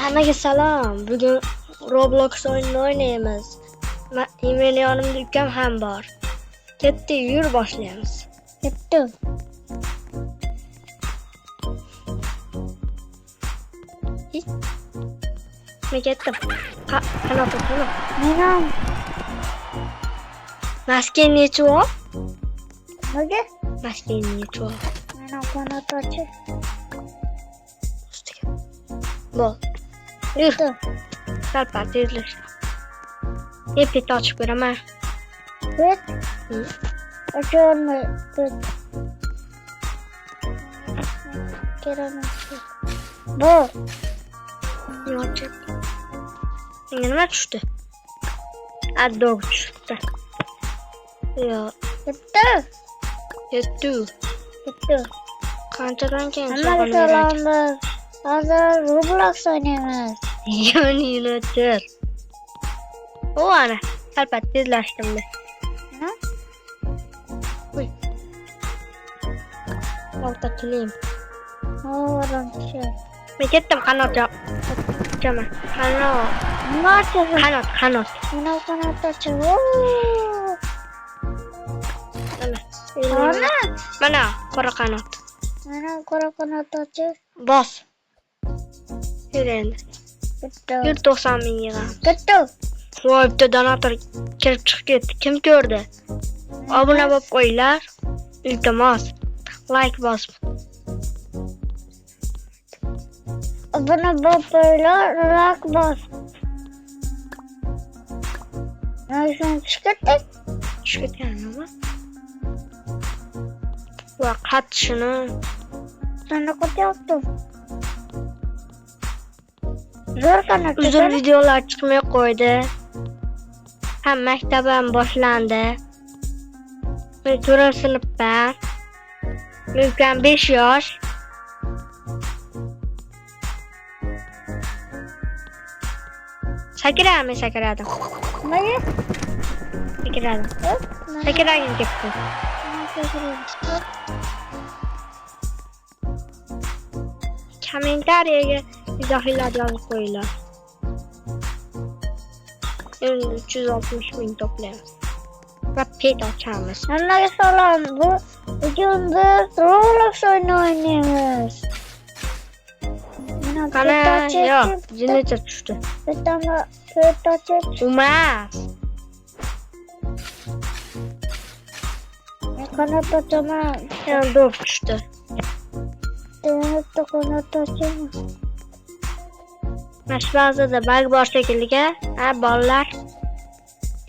Hammaga salom. Bugun Roblox o'yinini o'ynaymiz. Meni yonimda ukam ham bor. Ketdi, yur boshlaymiz. Ketdi. Men ketdim. Qanot. Menam. Masken nechi? Nega? Masken nechi? Menam qanot ochi. Bol. Yur. Ketdi. Salpa tezlash. Epit ochib beraman. Bet. Açılma. Bet. Kerana. Bu. Yo'q. Nima tushdi? Adog tushdi. Yo'q. Ketdi. Ketdi. Qanchadan keyin Hammaga salomlar. Hozir Roblox oynaymiz. Yoningni o'tir. O ana, albatta tezlashdim men. Ha? Uy. Olta kilim. Oram şey. Men ketdim qanot yoqaman. Qanot. Nima ochasiz? Qanot. Menam qanot ochi. Mana. Mana qora qanot. Menam qora qanot ochi. Bos. Yur endi. Ketdi. Yur 90 ming yig'am. Ketdi. Voy, bitta donator kirib chiqib ketdi. Kim ko'rdi? Obuna bo'lib qo'yinglar. Iltimos. Like bosib. Obuna bo'lib qo'yinglar, like bos. Naysan chiqdi? Tushib ketganmi? Va qatishini Sana qo'yapti. Zo'r qanot. uzun videolar chiqmay qo'ydi. Ham maktabim boshlandi. Men 4-sinfman. Menga 5 yosh. Sakradim. Nimaga? Sakradim. Sakragim ketdi. Kommentariyaga izohlar yozib qo'yinglar. Endi 360 ming to'playmiz. Va pet ochamiz. Hammaga salom. Bugun biz Roblox oynaymiz. Qana, yo'q, jinnicha tushdi. Bittami pet ochib, Umas. qanot ochaman. Yana do'q tushdi. Bitta qanot ochaman. Mana shu bazada bug bor shekilli-a. Ha, bolalar.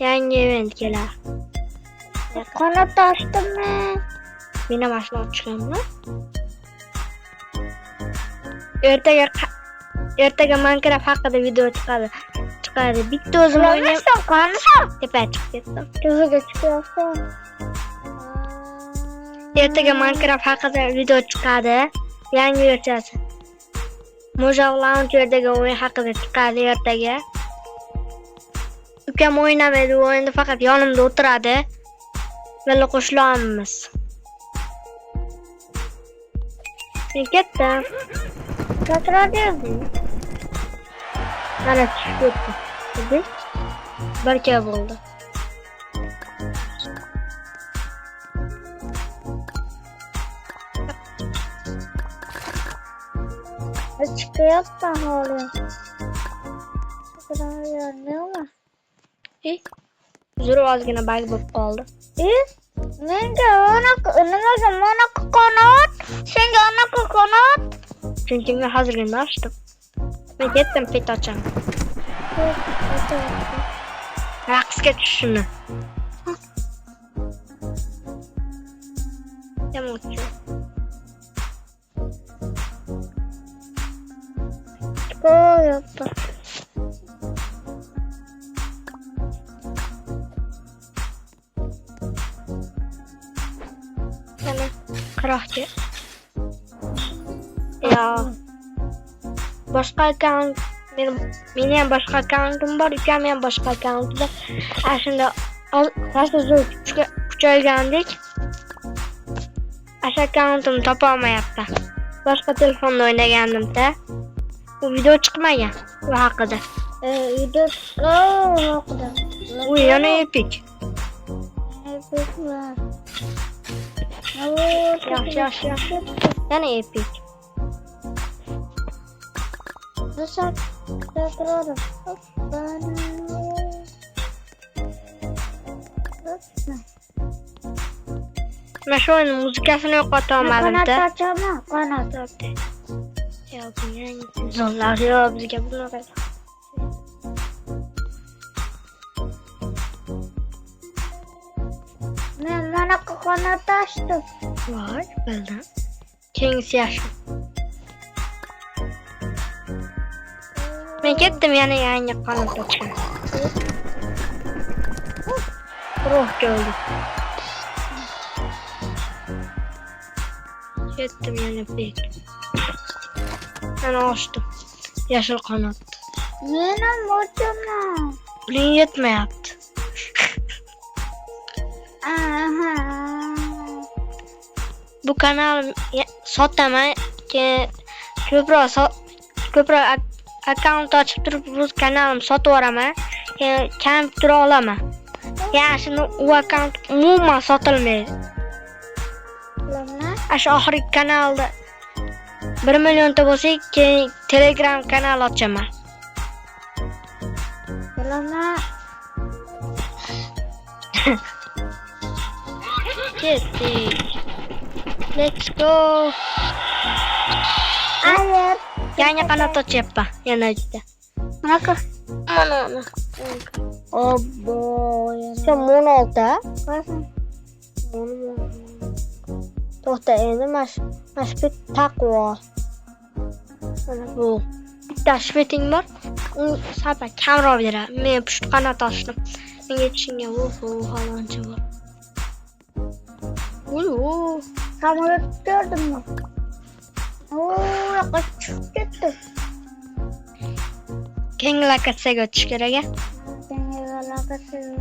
Yangi event kelar. Qanot ochdimmi? Meni mashina ochganmi? Ertaga Minecraft haqida video chiqadi. Bitta o'zim o'ynayman. Qanisa? Tepaga chiqib ketdim. Tepaga chiqyapsan. Ertaga Minecraft haqida video chiqadi. Yangi versiyasi. Mojang Launcherdagi o'yin haqida chiqadi ertaga. Ukam o'ynamaydi, u o'yinda faqat yonimda o'tiradi. Birga qo'shilamiz. Men ketdim. Gatradim. Mana tushib ketdi. Barcha bo'ldi. Chiqyapsan hali. Nima? Zo'r ozgina bug bo'lib qoldi. Menga nimaga mana qanot? Senga anaqa qanot? Chunki men hozirgina ochdim. Men ketdim, pet ochaman. Raqsga tushishini. Yamoqchi. Qo'yapti. Mana qiroqchi. Ya. Boshqa akkaunt meni ham boshqa akkauntim bor, ukam ham boshqa akkaunti bor. Shunda kuchaygandik. Akkauntimni topa olmayapti. Boshqa telefonda o'ynagandim-da. Bu video chiqmagan bu haqida. Uyda haqida. Bu yana epik. Epik var. Yaxshi. Yana epik. Dışarı tekrar. Men shu o'yin muzikasini yo'qota olmadim-da. Qanot ochaman, qanot. Ya bu yangi zonlar yo'q bizga bunaqa. Men mana qanot ochdim. Voy, bildim. Keyingisi yaxshi. Men ketdim yana yangi qanot ochgan. Ruh geldi. Ketdim yana pek. Ana açtım. Yeşil kanat. Menim ochimman. Buning yetmayapti. Aha. Bu kanal sotaman. Ko'proq akkaunt ochib turib bu kanalim sotib yuboraman. Kam tura olaman. Yani şimdi o akkaunt umuman sotilmaydi. Shu oxirgi kanalda 1 millionta bo'lsak, keyin Telegram kanal ochaman. Bilaman. Ketdik. Let's go. Hayır. Yangi qanot ochyapman. Yana ikkita. Mana. Obbo. Sen 16. Qasam. To'xta endi mashqit taqvo. Mana bu. Bitta shveting bor. U sapa kamroq beradi. Men pushti qanot ochdim. Menga tushungan falonchi bor. Uy. Samolyot gördün mü? Kaçıp gitti. Keng lokatsiyaga o'tish kerak. Senga lokatsiyaga